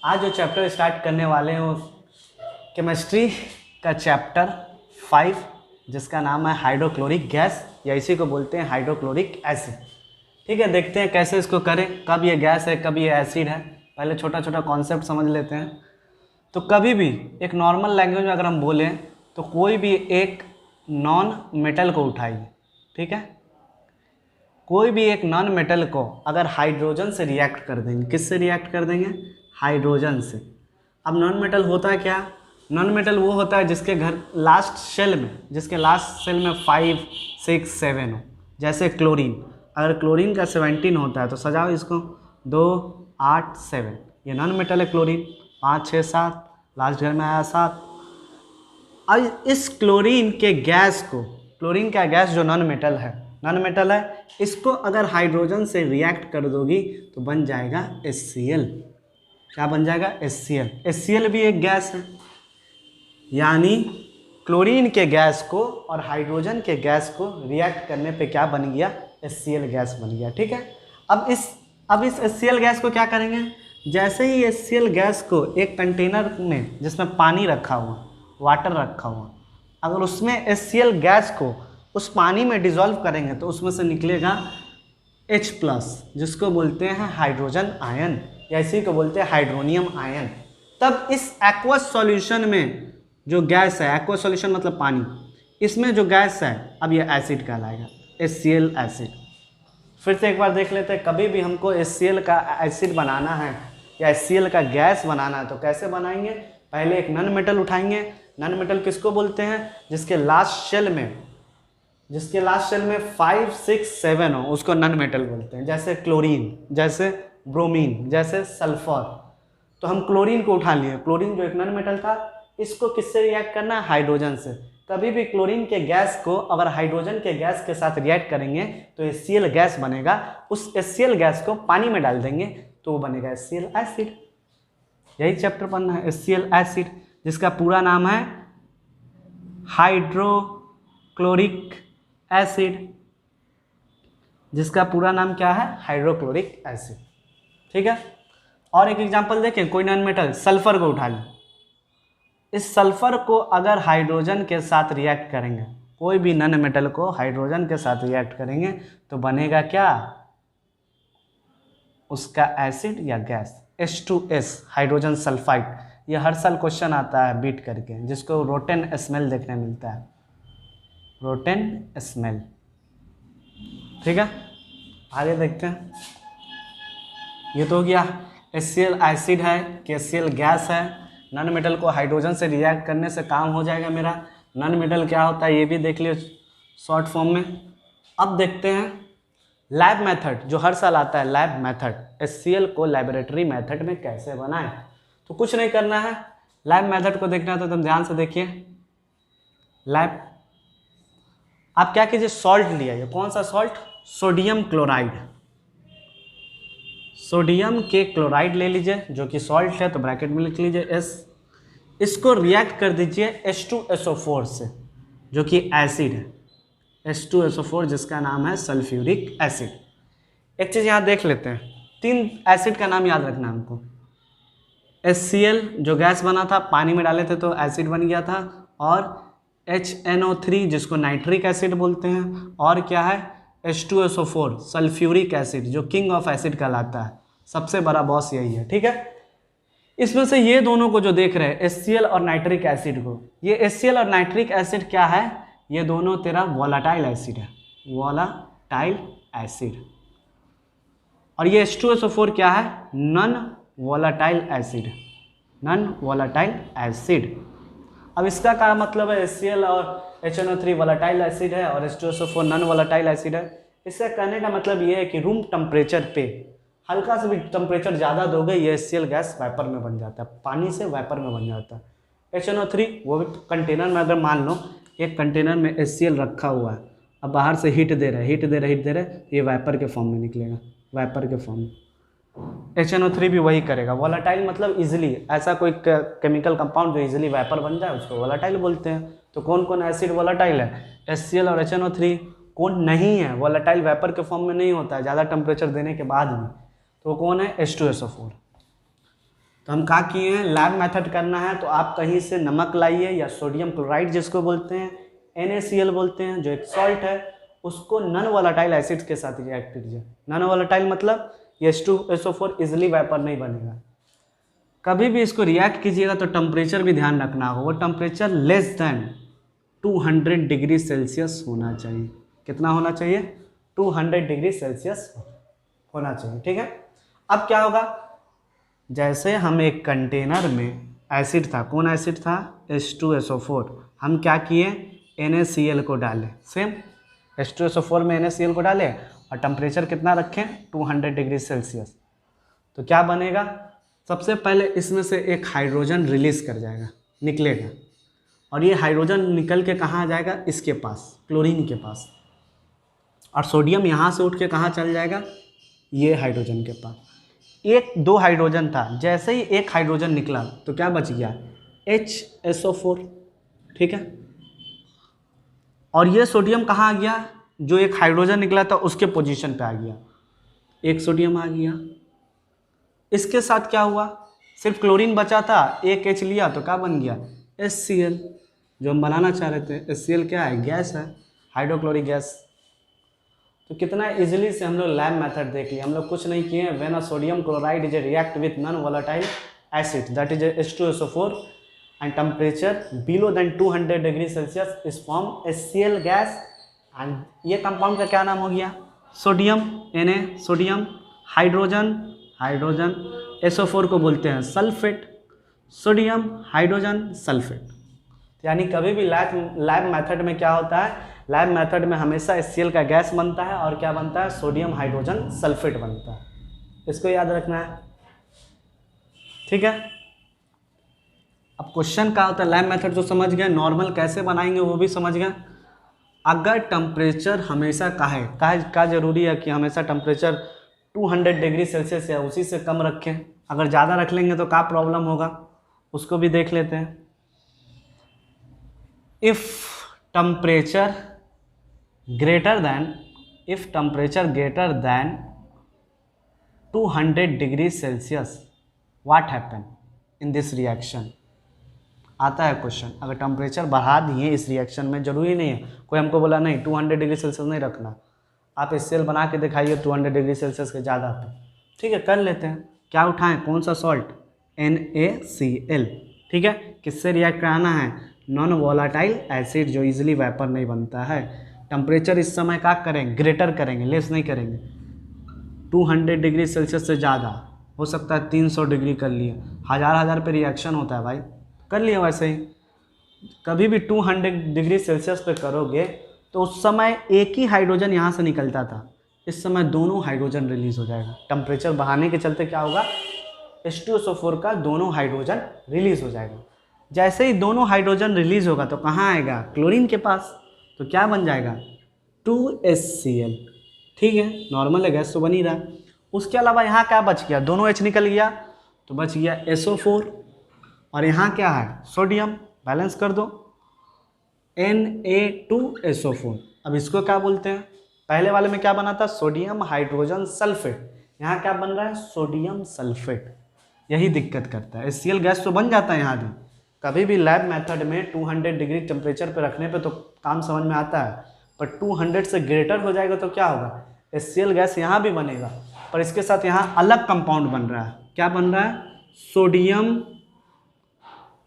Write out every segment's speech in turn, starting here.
आज जो chapter start करने वाले हैं वो केमिस्ट्री का चैप्टर 5 जिसका नाम है हाइड्रोक्लोरिक गैस या इसी को बोलते हैं हाइड्रोक्लोरिक एसिड। ठीक है, देखते हैं कैसे इसको करें, कब ये गैस है कब ये एसिड है। पहले छोटा छोटा कॉन्सेप्ट समझ लेते हैं। तो कभी भी एक नॉर्मल लैंग्वेज में अगर हम बोलें तो कोई भी एक नॉन मेटल को उठाइए, ठीक है, कोई भी एक नॉन मेटल को अगर हाइड्रोजन से रिएक्ट कर देंगे, किससे रिएक्ट कर देंगे? हाइड्रोजन से। अब नॉन मेटल होता है क्या? नॉन मेटल वो होता है जिसके लास्ट सेल में 5, 6, 7 हो। जैसे क्लोरीन, अगर क्लोरीन का 17 होता है तो सजाओ इसको 2, 8, 7, ये नॉन मेटल है। क्लोरीन 5, 6, 7, लास्ट घर में आया 7। अब इस क्लोरीन के गैस को, क्लोरीन का गैस जो नॉन मेटल है, इसको अगर हाइड्रोजन से रिएक्ट कर दोगी तो बन जाएगा HCl। क्या बन जाएगा? HCl। HCl भी एक गैस है, यानी क्लोरीन के गैस को और हाइड्रोजन के गैस को रिएक्ट करने पे क्या बन गया? HCl गैस बन गया। ठीक है, अब इस HCl गैस को क्या करेंगे? जैसे ही HCl गैस को एक कंटेनर में जिसमें पानी रखा हुआ, वाटर रखा हुआ, अगर उसमें HCl गैस को उस पानी में डिसॉल्व करेंगे तो उसमें से निकलेगा H+, जिसको बोलते हैं हाइड्रोजन आयन या इसी को बोलते हैं हाइड्रोनियम आयन। तब इस एक्वस सॉल्यूशन में जो गैस है, एक्वस सॉल्यूशन मतलब पानी, इसमें जो गैस है अब ये एसिड कहलाएगा, HCl एसिड। फिर से एक बार देख लेते हैं, कभी भी हमको HCl का एसिड बनाना है या HCl का गैस बनाना है तो कैसे बनाएंगे? पहले एक नॉन मेटल उठाएंगे। नॉन मेटल किसको बोलते हैं? जिसके लास्ट शेल में 5, 6, 7 हो, उसको नॉन मेटल बोलते हैं। जैसे क्लोरीन, जैसे ब्रोमीन, जैसे सल्फर। तो हम क्लोरीन को उठा लिए, क्लोरीन जो एक नॉन मेटल था, इसको किससे रिएक्ट करना है? हाइड्रोजन से। कभी भी क्लोरीन के गैस को अगर हाइड्रोजन के गैस के साथ रिएक्ट करेंगे तो HCl गैस बनेगा। उस HCl गैस को पानी में डाल देंगे तो वो बनेगा HCl एसिड। यही चैप्टर पढ़ना है, HCl एसिड, जिसका पूरा नाम है हाइड्रोक्लोरिक एसिड। जिसका पूरा नाम क्या है? Hydrochloric acid. ठीक है, और एक एग्जांपल देखें, कोई नॉन मेटल सल्फर को उठा लें। इस सल्फर को अगर हाइड्रोजन के साथ रिएक्ट करेंगे, कोई भी नॉन मेटल को हाइड्रोजन के साथ रिएक्ट करेंगे तो बनेगा क्या? उसका एसिड या गैस H2S, हाइड्रोजन सल्फाइड। ये हर साल क्वेश्चन आता है बीट करके, जिसको रोटेन स्मेल देखने मिलता है, रोटेन स्मेल। ठीक है, आगे देखते हैं। ये तो हो गया HCl एसिड है कि HCl गैस है। नॉन मेटल को हाइड्रोजन से रिएक्ट करने से काम हो जाएगा मेरा। नॉन मेटल क्या होता है ये भी देख लियो शॉर्ट फॉर्म में। अब देखते हैं लैब मेथड, जो हर साल आता है, लैब मेथड, HCl को लेबोरेटरी मेथड में कैसे बनाएं। तो कुछ नहीं करना है, लैब मेथड को देखना है तो तुम ध्यान से देखिए। लैब, आप क्या कीजिए, सॉल्ट लिया, ये कौन सा सॉल्ट? सोडियम क्लोराइड, सोडियम के क्लोराइड ले लीजिए जो कि सॉल्ट है, तो ब्रैकेट में लिख लीजिए S। इसको रिएक्ट कर दीजिए H2SO4 से जो कि एसिड है, H2SO4 जिसका नाम है सल्फ्यूरिक एसिड। एक चीज़ यहाँ देख लेते हैं, 3 एसिड का नाम याद रखना हमको। HCl जो गैस बना था, पानी में डाले थे तो एसिड बन गया था, और HNO3 जिसको नाइट्रिक एसिड बोलते हैं, और क्या है? H2SO4 सल्फ्यूरिक एसिड जो किंग ऑफ एसिड कहलाता है, सबसे बड़ा बॉस यही है। ठीक है, इसमें से ये दोनों को जो देख रहे हैं, HCl और नाइट्रिक एसिड को, ये HCl और नाइट्रिक एसिड क्या है? ये दोनों तेरा वोलाटाइल एसिड है, वोलाटाइल एसिड। और ये H2SO4 क्या है? Non volatile acid, non volatile acid. अब इसका क्या मतलब है? HCl और HNO3 वोलाटाइल एसिड है और H2SO4 नॉन वोलाटाइल एसिड है। इससे कहने का मतलब ये है कि रूम टेम्परेचर पे हल्का से भी टेम्परेचर ज़्यादा दोगे, ये HCl गैस वेपर में बन जाता है, पानी से वेपर में बन जाता है। HNO3 वो भी कंटेनर में, अगर मान लो एक कंटेनर में HCl रखा हुआ है, अब बाहर से हीट दे रहे, ये वेपर के फॉर्म में निकलेगा, वेपर के फॉर्म में। HNO3 भी वही करेगा। वोलाटाइल मतलब इजीली, ऐसा कोई केमिकल कंपाउंड जो इजीली वेपर बन जाए उसको वोलाटाइल बोलते हैं। तो कौन कौन एसिड वोलाटाइल है? HCl और HNO3। कौन नहीं है वोलाटाइल? वेपर के फॉर्म में नहीं होता है ज़्यादा टेम्परेचर देने के बाद भी, तो कौन है? H2SO4। तो हम क्या किए हैं, लैब मेथड करना है तो आप कहीं से नमक लाइए या सोडियम क्लोराइड जिसको बोलते हैं, NaCl बोलते हैं, जो एक सॉल्ट है, उसको नॉन वोलेटाइल एसिड के साथ रिएक्ट कीजिए। नॉन वोलेटाइल मतलब ये H2SO4 इजिली वेपर नहीं बनेगा। कभी भी इसको रिएक्ट कीजिएगा तो टेम्परेचर भी ध्यान रखना होगा, वो temperature less than 200 degree Celsius होना चाहिए। कितना होना चाहिए, 200 डिग्री सेल्सियस होना चाहिए, ठीक है। अब क्या होगा, जैसे हम एक कंटेनर में एसिड था, कौन एसिड था, H2SO4, हम क्या किए, NaCl को डालें, सेम H2SO4 में NaCl को डालें और टेम्परेचर कितना रखें, 200 डिग्री सेल्सियस। तो क्या बनेगा, सबसे पहले इसमें से एक हाइड्रोजन रिलीज कर जाएगा, निकलेगा, और ये हाइड्रोजन निकल के कहाँ जाएगा, इसके पास, क्लोरीन के पास, और सोडियम यहाँ से उठ के कहाँ चल जाएगा, ये हाइड्रोजन के पास। एक दो हाइड्रोजन था, जैसे ही एक हाइड्रोजन निकला तो क्या बच गया, HSO4, ठीक है। और ये सोडियम कहाँ आ गया, जो एक हाइड्रोजन निकला था उसके पोजीशन पे आ गया, एक सोडियम आ गया। इसके साथ क्या हुआ, सिर्फ क्लोरीन बचा था, एक H लिया तो क्या बन गया, HCl, जो हम बनाना चाह रहे थे। HCl क्या है, गैस है, हाइड्रोक्लोरिक गैस। तो कितना इजीली से हम लोग लैब मेथड देख लिया, हम लोग कुछ नहीं किए। When a sodium chloride is react with non volatile acid that is H2SO4 and temperature below than 200 degree Celsius is form HCl gas, and ये कंपाउंड का क्या नाम हो गया, sodium, Na, sodium, hydrogen, hydrogen, SO4 को बोलते हैं sulphate, sodium, hydrogen, sulphate. यानी कभी भी लैब मेथड में क्या होता है, लैब मेथड में हमेशा HCl का गैस बनता है और क्या बनता है, सोडियम हाइड्रोजन सल्फेट बनता है। इसको याद रखना है, ठीक है। अब क्वेश्चन क्या होता है, लैब मेथड तो समझ गए, नॉर्मल कैसे बनाएंगे वो भी समझ गए। अगर टेम्परेचर हमेशा का जरूरी है कि हमेशा टेम्परेचर 200 डिग्री सेल्सियस या उसी से कम रखें, अगर ज़्यादा रख लेंगे तो क्या प्रॉब्लम होगा, उसको भी देख लेते हैं। If temperature greater than 200 degree Celsius, what happen in this reaction? आता है क्वेश्चन, अगर टेम्परेचर बढ़ा दिए इस रिएक्शन में, जरूरी नहीं है कोई हमको बोला नहीं 200 डिग्री सेल्सियस नहीं रखना, आप HCl बना के दिखाइए 200 डिग्री सेल्सियस के ज़्यादा पे, ठीक है, कर लेते हैं। क्या उठाएं, कौन सा सॉल्ट, NaCl, ठीक है। किससे रिएक्ट कराना है, नॉन वोलेटाइल एसिड जो इजीली वेपर नहीं बनता है। टेम्परेचर इस समय क्या करेंगे, ग्रेटर करेंगे, लेस नहीं करेंगे। 200 डिग्री सेल्सियस से ज़्यादा हो सकता है 300 डिग्री कर लिए, हज़ार पे रिएक्शन होता है भाई, कर लिए। वैसे ही कभी भी 200 डिग्री सेल्सियस पे करोगे तो उस समय एक ही हाइड्रोजन यहाँ से निकलता था, इस समय दोनों हाइड्रोजन रिलीज हो जाएगा। टेम्परेचर बढ़ाने के चलते क्या होगा, H2SO4 का दोनों हाइड्रोजन रिलीज हो जाएगा। जैसे ही दोनों हाइड्रोजन रिलीज होगा तो कहाँ आएगा, क्लोरीन के पास, तो क्या बन जाएगा, 2HCl, ठीक है, नॉर्मल है, गैस तो बन ही रहा है। उसके अलावा यहाँ क्या बच गया, दोनों H निकल गया तो बच गया SO4, और यहाँ क्या है, सोडियम, बैलेंस कर दो, Na2SO4। अब इसको क्या बोलते हैं, पहले वाले में क्या बना था, सोडियम हाइड्रोजन सल्फेट, यहाँ क्या बन रहा है, सोडियम सल्फेट। यही दिक्कत करता है, HCl गैस तो बन जाता है यहाँ भी। कभी भी लैब मेथड में 200 डिग्री टेम्परेचर पे रखने पे तो काम समझ में आता है, पर 200 से ग्रेटर हो जाएगा तो क्या होगा, HCl गैस यहाँ भी बनेगा, पर इसके साथ यहाँ अलग कंपाउंड बन रहा है। क्या बन रहा है, सोडियम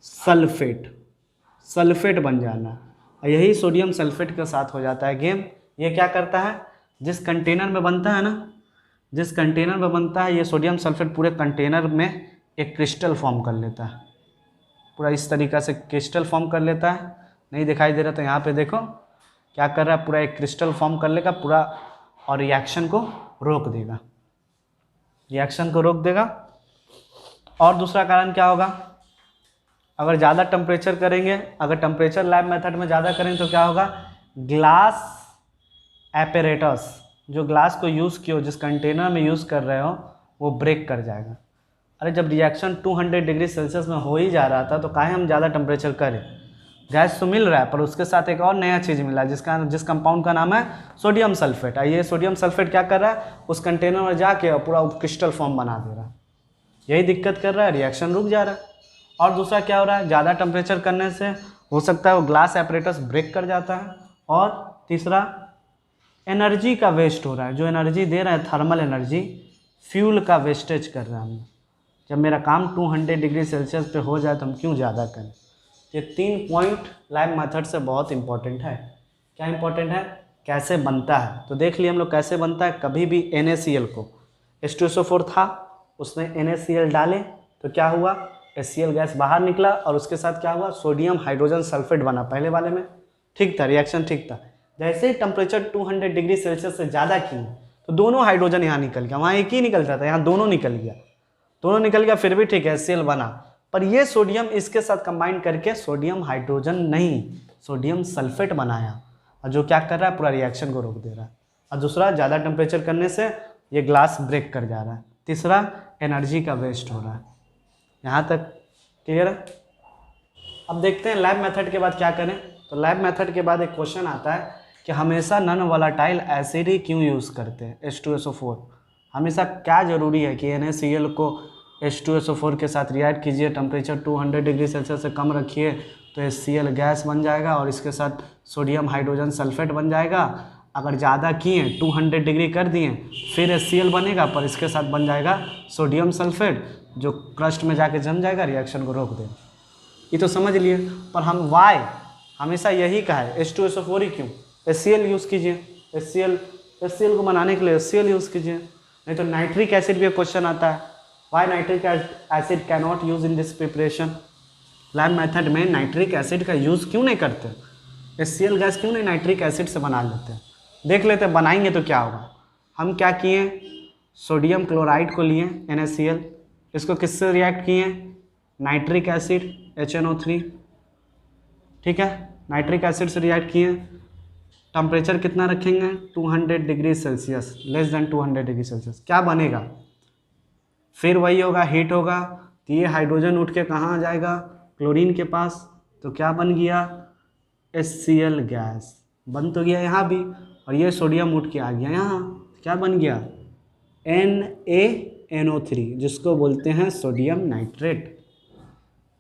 सल्फेट, सल्फेट बन जाना, और यही सोडियम सल्फेट के साथ हो जाता है गेम। ये क्या करता है, जिस कंटेनर में बनता है ना, जिस कंटेनर में बनता है ये सोडियम सल्फेट, पूरे कंटेनर में एक क्रिस्टल फॉर्म कर लेता है, पूरा इस तरीक़ा से क्रिस्टल फॉर्म कर लेता है। नहीं दिखाई दे रहा तो यहाँ पे देखो क्या कर रहा है, पूरा एक क्रिस्टल फॉर्म कर लेगा पूरा, और रिएक्शन को रोक देगा, रिएक्शन को रोक देगा। और दूसरा कारण क्या होगा, अगर ज़्यादा टेम्परेचर करेंगे, अगर टेम्परेचर लैब मेथड में ज़्यादा करेंगे तो क्या होगा, ग्लास एपरेटस, जो ग्लास को यूज़ किए हो, जिस कंटेनर में यूज़ कर रहे हो, वो ब्रेक कर जाएगा। अरे जब रिएक्शन 200 डिग्री सेल्सियस में हो ही जा रहा था तो काहे हम ज़्यादा टेम्परेचर करें, गैस तो मिल रहा है पर उसके साथ एक और नया चीज़ मिला जिस कंपाउंड का नाम है सोडियम सल्फेट। ये सोडियम सल्फेट क्या कर रहा है, उस कंटेनर में जाके पूरा क्रिस्टल फॉर्म बना दे रहा है। यही दिक्कत कर रहा है, रिएक्शन रुक जा रहा है। और दूसरा क्या हो रहा है, ज़्यादा टेम्परेचर करने से हो सकता है वो ग्लास एपरेटस ब्रेक कर जाता है। और तीसरा एनर्जी का वेस्ट हो रहा है, जो एनर्जी दे रहा है थर्मल एनर्जी, फ्यूल का वेस्टेज कर रहे हैं हम। जब मेरा काम 200 डिग्री सेल्सियस पे हो जाए तो हम क्यों ज़्यादा करें। ये 3 पॉइंट लैब मेथड से बहुत इंपॉर्टेंट है। क्या इंपॉर्टेंट है, कैसे बनता है। तो देख लिए हम लोग कैसे बनता है। कभी भी NaCl को, H2SO4 था, उसमें NaCl डाले तो क्या हुआ, HCl गैस बाहर निकला और उसके साथ क्या हुआ, सोडियम हाइड्रोजन सल्फेट बना। पहले वाले में ठीक था, रिएक्शन ठीक था। जैसे ही टेम्परेचर 200 डिग्री सेल्सियस से ज़्यादा किए तो दोनों हाइड्रोजन यहाँ निकल गया, वहाँ एक ही निकलता था, यहाँ दोनों निकल गया, दोनों निकल गया, फिर भी ठीक है, HCl बना। पर ये सोडियम इसके साथ कंबाइन करके सोडियम हाइड्रोजन नहीं, सोडियम सल्फेट बनाया, और जो क्या कर रहा है, पूरा रिएक्शन को रोक दे रहा है। और दूसरा, ज़्यादा टेम्परेचर करने से ये ग्लास ब्रेक कर जा रहा है। तीसरा, एनर्जी का वेस्ट हो रहा है। यहाँ तक क्लियर है। अब देखते हैं लैब मेथड के बाद क्या करें। तो लैब मेथड के बाद एक क्वेश्चन आता है कि हमेशा नॉन वोलेटाइल एसिड ही क्यों यूज़ करते हैं, H2SO4। हमेशा क्या ज़रूरी है कि NaCl को H2SO4 के साथ रिएक्ट कीजिए, टेम्परेचर 200 डिग्री सेल्सियस से कम रखिए तो HCl गैस बन जाएगा और इसके साथ सोडियम हाइड्रोजन सल्फेट बन जाएगा। अगर ज़्यादा किए 200 डिग्री कर दिए फिर HCl बनेगा, पर इसके साथ बन जाएगा सोडियम सल्फेट, जो क्रस्ट में जाके जम जाएगा, रिएक्शन को रोक देगा। ये तो समझ लिए। पर हम वाई हमेशा यही कहा है, H2SO4 ही क्यों, HCl यूज़ कीजिए, HCl को बनाने के लिए HCl यूज़ कीजिए। नहीं तो नाइट्रिक एसिड भी क्वेश्चन आता है, why nitric acid can not use in this preparation. Lab method में नाइट्रिक एसिड का यूज़ क्यों नहीं करते, HCl गैस क्यों नहीं नाइट्रिक एसिड से बना लेते। देख लेते बनाएंगे तो क्या होगा। हम क्या किए, सोडियम क्लोराइड को लिए NaCl, इसको किससे रिएक्ट किए, नाइट्रिक एसिड HNO3, ठीक है, नाइट्रिक एसिड से रिएक्ट किए। टेम्परेचर कितना रखेंगे, 200 degree Celsius, less than 200 degree Celsius. क्या बनेगा, फिर वही होगा, हीट होगा, तो ये हाइड्रोजन उठ के कहाँ आ जाएगा, क्लोरीन के पास, तो क्या बन गया, HCl गैस बन तो गया यहाँ भी, और ये सोडियम उठ के आ गया यहाँ, क्या बन गया, NaNO3, जिसको बोलते हैं सोडियम नाइट्रेट।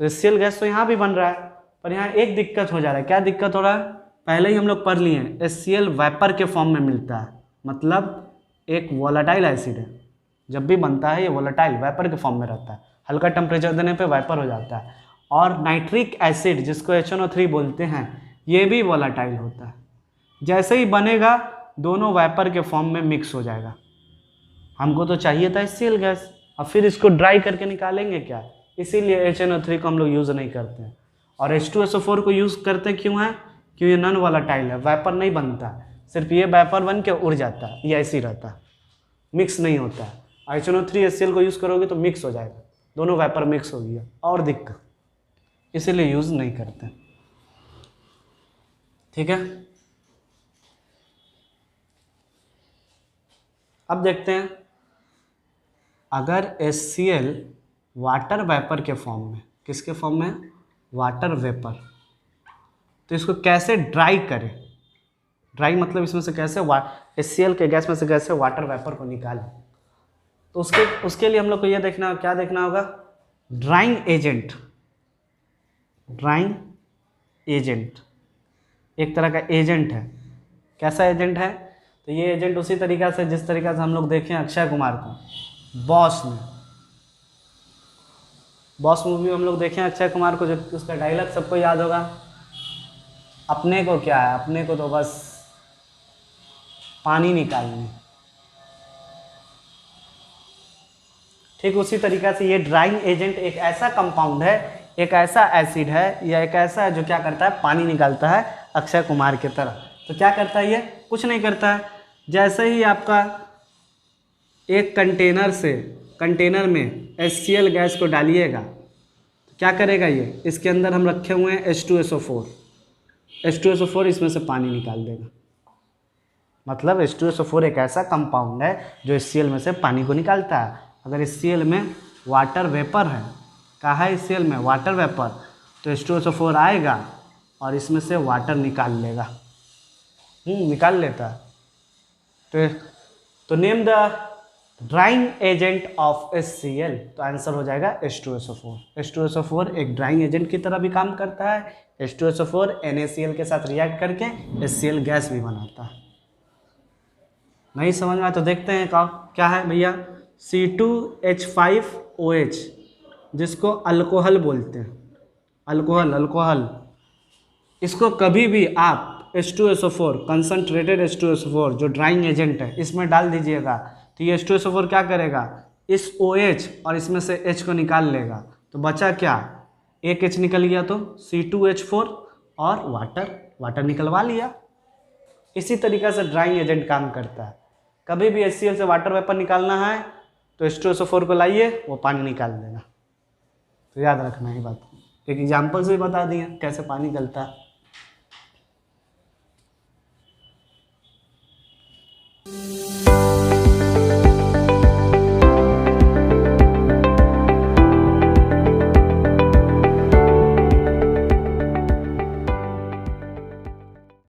तो HCl गैस तो यहाँ भी बन रहा है, पर यहाँ एक दिक्कत हो जा रहा है। क्या दिक्कत हो रहा है, पहले ही हम लोग पढ़ लिए हैं, HCl वेपर के फॉर्म में मिलता है, मतलब एक वोलेटाइल एसिड है, जब भी बनता है ये वोलेटाइल वेपर के फॉर्म में रहता है, हल्का टेम्परेचर देने पे वेपर हो जाता है। और नाइट्रिक एसिड जिसको HNO3 बोलते हैं, ये भी वोलेटाइल होता है। जैसे ही बनेगा दोनों वेपर के फॉर्म में मिक्स हो जाएगा। हमको तो चाहिए था HCl गैस, और फिर इसको ड्राई करके निकालेंगे क्या, इसीलिए HNO3 को हम लोग यूज़ नहीं करते हैं। और H2SO4 को यूज़ करते क्यों है, क्योंकि ये नॉन वोलेटाइल है, वेपर नहीं बनता है, सिर्फ ये वेपर बन के उड़ जाता है, ये ऐसे ही रहता है, मिक्स नहीं होता है। HNO3 HCl को यूज़ करोगे तो मिक्स हो जाएगा, दोनों वेपर मिक्स हो गया, और दिक्कत, इसीलिए यूज़ नहीं करते। ठीक है, अब देखते हैं, अगर HCl वाटर वेपर के फॉर्म में, किसके फॉर्म में, वाटर वेपर, तो इसको कैसे ड्राई करें। ड्राई मतलब इसमें से कैसे HCl के गैस में से कैसे वाटर वेपर को निकालें। तो उसके लिए हम लोग को ये देखना, क्या देखना होगा, ड्राइंग एजेंट। ड्राइंग एजेंट एक तरह का एजेंट है। कैसा एजेंट है, तो ये एजेंट उसी तरीका से जिस तरीका से हम लोग देखें अक्षय कुमार को बॉस में, बॉस मूवी में हम लोग देखें अक्षय कुमार को, जो उसका डायलॉग सबको याद होगा, अपने को क्या है, अपने को तो बस पानी निकालनी। ठीक उसी तरीका से ये ड्राइंग एजेंट एक ऐसा कंपाउंड है, एक ऐसा एसिड है, या एक ऐसा है जो क्या करता है, पानी निकालता है अक्षय कुमार की तरह। तो क्या करता है, ये कुछ नहीं करता है। जैसे ही आपका एक कंटेनर में HCl गैस को डालिएगा तो क्या करेगा, ये इसके अंदर हम रखे हुए हैं H2SO4 इसमें से पानी निकाल देगा। मतलब H2SO4 एक ऐसा कंपाउंड है जो HCl में से पानी को निकालता है। अगर HCl में वाटर वेपर है, कहा है HCl में वाटर वेपर, तो H2SO4 आएगा और इसमें से वाटर निकाल लेगा, निकाल लेता है। तो name the drying agent of HCl, तो आंसर हो जाएगा H2SO4। H2SO4 एक ड्राइंग एजेंट की तरह भी काम करता है। H2SO4 NaCl के साथ रिएक्ट करके HCl गैस भी बनाता है। नहीं समझ में आया तो देखते हैं क्या है भैया। C2H5OH, जिसको अल्कोहल बोलते हैं, अल्कोहल। इसको कभी भी आप H2SO4 कंसनट्रेटेड H2SO4 जो ड्राइंग एजेंट है इसमें डाल दीजिएगा, तो ये H2SO4 क्या करेगा, इस OH और इसमें से H को निकाल लेगा, तो बचा क्या, एक H निकल गया तो C2H4 और वाटर निकलवा लिया। इसी तरीके से ड्राइंग एजेंट काम करता है। कभी भी HCl से वाटर वेपर निकालना है तो H2SO4 को लाइए, वो पानी निकाल देगा। तो याद रखना ये बात। एक एग्जाम्पल से बता दिए कैसे पानी निकलता है।